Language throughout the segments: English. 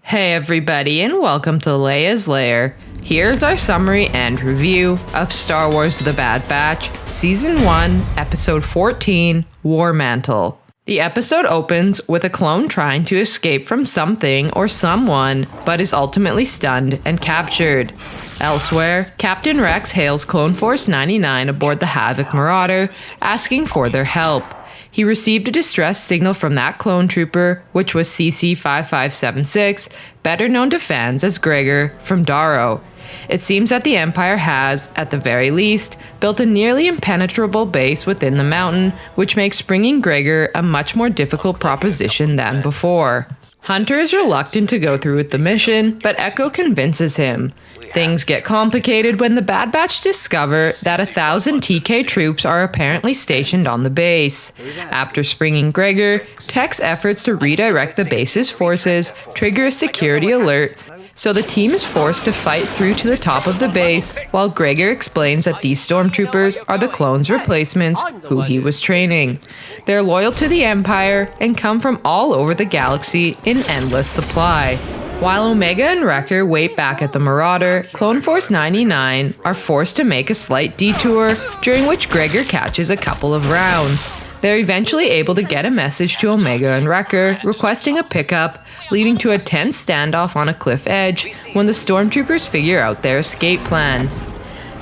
Hey everybody, and welcome to Leia's Lair. Here's our summary and review of Star Wars The Bad Batch, Season 1, Episode 14, War-Mantle. The episode opens with a clone trying to escape from something or someone, but is ultimately stunned and captured. Elsewhere, Captain Rex hails Clone Force 99 aboard the Havoc Marauder, asking for their help. He received a distress signal from that clone trooper, which was CC-5576, better known to fans as Gregor from Darrow. It seems that the Empire has, at the very least, built a nearly impenetrable base within the mountain, which makes bringing Gregor a much more difficult proposition than before. Hunter is reluctant to go through with the mission, but Echo convinces him. Things get complicated when the Bad Batch discover that 1,000 TK troops are apparently stationed on the base. After springing Gregor, Tech's efforts to redirect the base's forces trigger a security alert, so the team is forced to fight through to the top of the base, while Gregor explains that these stormtroopers are the clones' replacements who he was training. They're loyal to the Empire and come from all over the galaxy in endless supply. While Omega and Wrecker wait back at the Marauder, Clone Force 99 are forced to make a slight detour, during which Gregor catches a couple of rounds. They're eventually able to get a message to Omega and Wrecker, requesting a pickup, leading to a tense standoff on a cliff edge when the stormtroopers figure out their escape plan.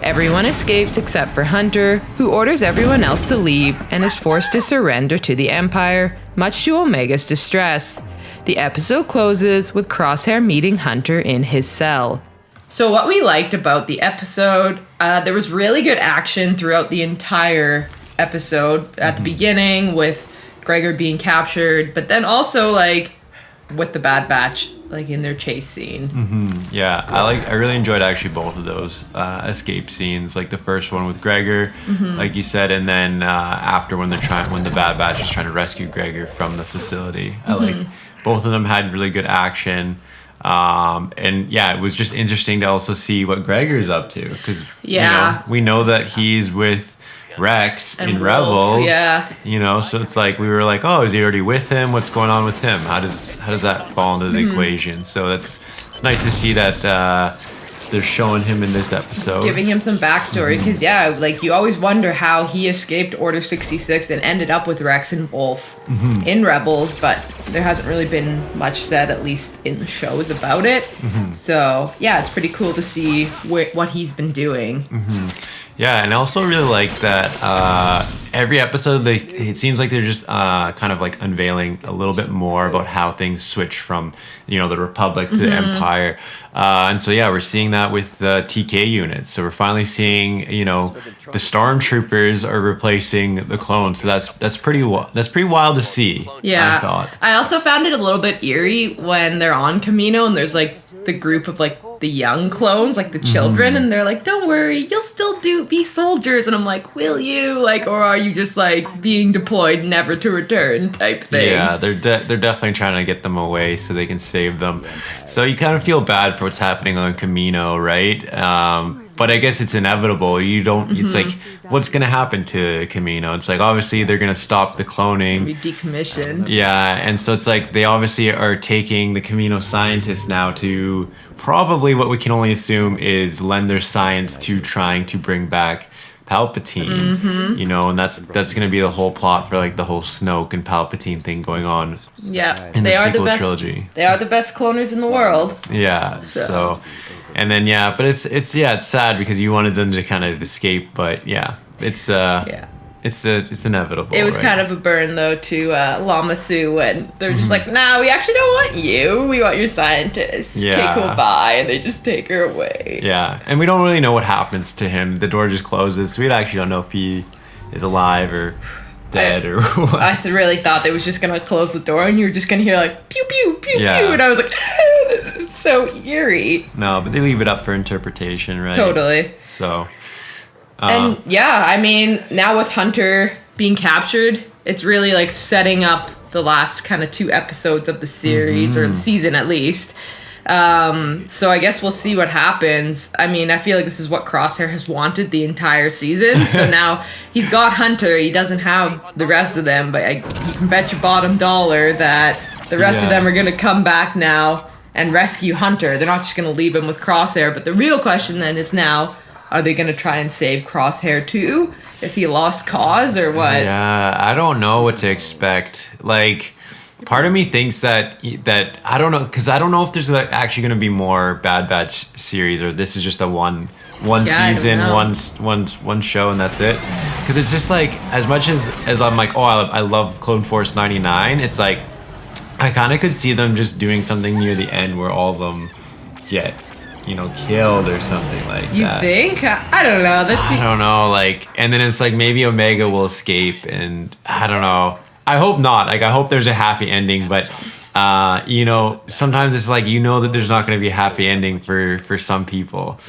Everyone escapes except for Hunter, who orders everyone else to leave and is forced to surrender to the Empire, much to Omega's distress. The episode closes with Crosshair meeting Hunter in his cell. So what we liked about the episode, there was really good action throughout the entire episode. At the beginning with Gregor being captured, but then also with the Bad Batch in their chase scene. Yeah, I really enjoyed actually both of those escape scenes, like the first one with Gregor, like you said, and then after when the Bad Batch is trying to rescue Gregor from the facility. I like both of them had really good action. And yeah, it was just interesting to also see what Gregor's up to, because we know that he's with Rex and in Rebels, so it's like we were like, oh, is he already with him? What's going on with him? How does that fall into the equation? So it's nice to see that they're showing him in this episode, giving him some backstory, because you always wonder how he escaped Order 66 and ended up with Rex and Wolf in Rebels, but there hasn't really been much said, at least in the shows, about it. So yeah, it's pretty cool to see what he's been doing. Yeah, and I also really like that every episode, it seems like they're just kind of unveiling a little bit more about how things switch from, the Republic to the Empire. And so, yeah, we're seeing that with the TK units. So we're finally seeing, the Stormtroopers are replacing the clones. So that's pretty wild to see. Yeah. I thought. I also found it a little bit eerie when they're on Kamino and there's the group of the young clones, the children, and they're like, don't worry, you'll still be soldiers. And I'm like, will you? Or are you just being deployed never to return type thing? Yeah, they're definitely trying to get them away so they can save them. So you kind of feel bad for what's happening on Kamino, right? But I guess it's inevitable. You don't. It's what's going to happen to Kamino? It's obviously they're going to stop the cloning. It's gonna be decommissioned. Yeah, and so it's they obviously are taking the Kamino scientists now to probably what we can only assume is lend their science to trying to bring back Palpatine. And that's going to be the whole plot for the whole Snoke and Palpatine thing going on. Yeah, in the sequel trilogy. They are the best cloners in the world. Yeah, so. And then but it's sad because you wanted them to kind of escape, but it's inevitable. It was kind of a burn though to Lama Su when they're just nah, we actually don't want you. We want your scientists. Yeah. Okay, cool, bye, and they just take her away. Yeah, and we don't really know what happens to him. The door just closes. We actually don't know if he is alive or dead or what. I really thought they was just gonna close the door and you were just gonna hear pew pew pew pew, and I was like, this is so eerie. No, but they leave it up for interpretation, right? Totally. So, and now with Hunter being captured, it's really setting up the last kind of 2 episodes of the series or the season at least. So I guess we'll see what happens. I mean, I feel like this is what Crosshair has wanted the entire season. So now he's got Hunter. He doesn't have the rest of them, but you can bet your bottom dollar that the rest of them are going to come back now and rescue Hunter. They're not just going to leave him with Crosshair. But the real question then is now, are they going to try and save Crosshair too? Is he a lost cause or what? Yeah, I don't know what to expect. Like, part of me thinks that I don't know, because I don't know if there's actually going to be more Bad Batch series, or this is just a one season, one show, and that's it. Because it's just like, as much as I'm like, oh, I love Clone Force 99, it's like I kind of could see them just doing something near the end where all of them get, killed or something like that. You think? I don't know. I don't know. Like, and then it's like maybe Omega will escape, and I don't know. I hope not. Like, I hope there's a happy ending, but sometimes it's like that there's not going to be a happy ending for some people.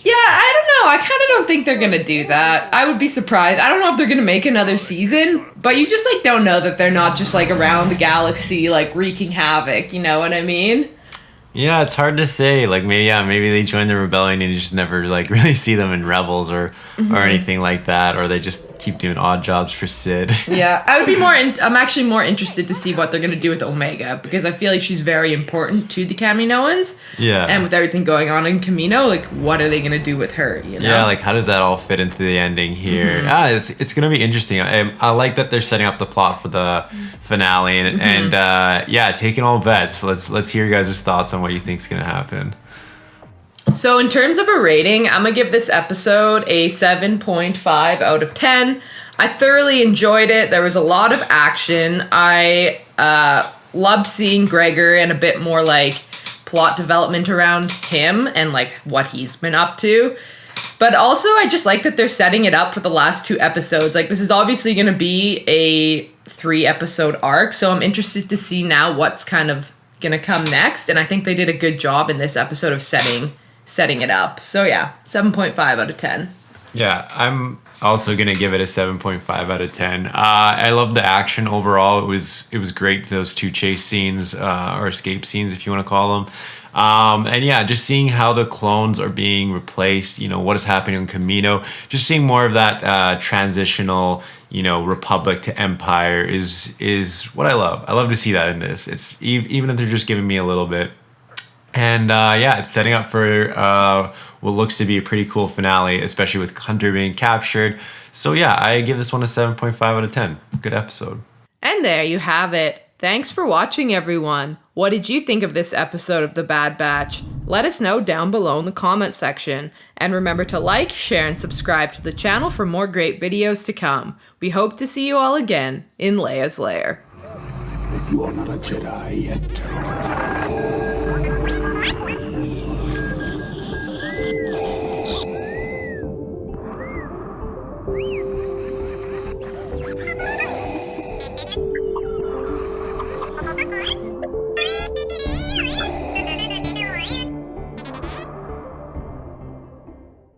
Yeah, I don't know. I kind of don't think they're gonna do that. I would be surprised. I don't know if they're gonna make another season, but you just like don't know that they're not just like around the galaxy like wreaking havoc. You know what I mean? Yeah, it's hard to say. Like, maybe they join the rebellion and you just never like really see them in Rebels or anything like that, or they just keep doing odd jobs for Sid. Yeah, I would be I'm actually more interested to see what they're gonna do with Omega, because I feel like she's very important to the Kaminoans. Yeah. And with everything going on in Kamino, like, what are they gonna do with her? Yeah, like, how does that all fit into the ending here? It's gonna be interesting. I like that they're setting up the plot for the finale, and taking all bets. Let's hear you guys' thoughts on what you think's gonna happen. So in terms of a rating, I'm going to give this episode a 7.5 out of 10. I thoroughly enjoyed it. There was a lot of action. I loved seeing Gregor and a bit more like plot development around him and like what he's been up to. But also I just like that they're setting it up for the last 2 episodes. Like, this is obviously going to be a 3-episode arc, so I'm interested to see now what's kind of going to come next. And I think they did a good job in this episode of setting it up. So yeah, 7.5 out of 10. Yeah, I'm also gonna give it a 7.5 out of 10. I love the action overall. It was great, those 2 chase scenes, or escape scenes if you want to call them. And yeah, just seeing how the clones are being replaced, what is happening on Kamino, just seeing more of that transitional, Republic to Empire is what I love. I love to see that in this. It's even if they're just giving me a little bit. And it's setting up for what looks to be a pretty cool finale, especially with Hunter being captured. So yeah, I give this one a 7.5 out of 10. Good episode. And there you have it. Thanks for watching, everyone. What did you think of this episode of The Bad Batch? Let us know down below in the comment section. And remember to like, share, and subscribe to the channel for more great videos to come. We hope to see you all again in Leia's Lair. You are not a Jedi yet.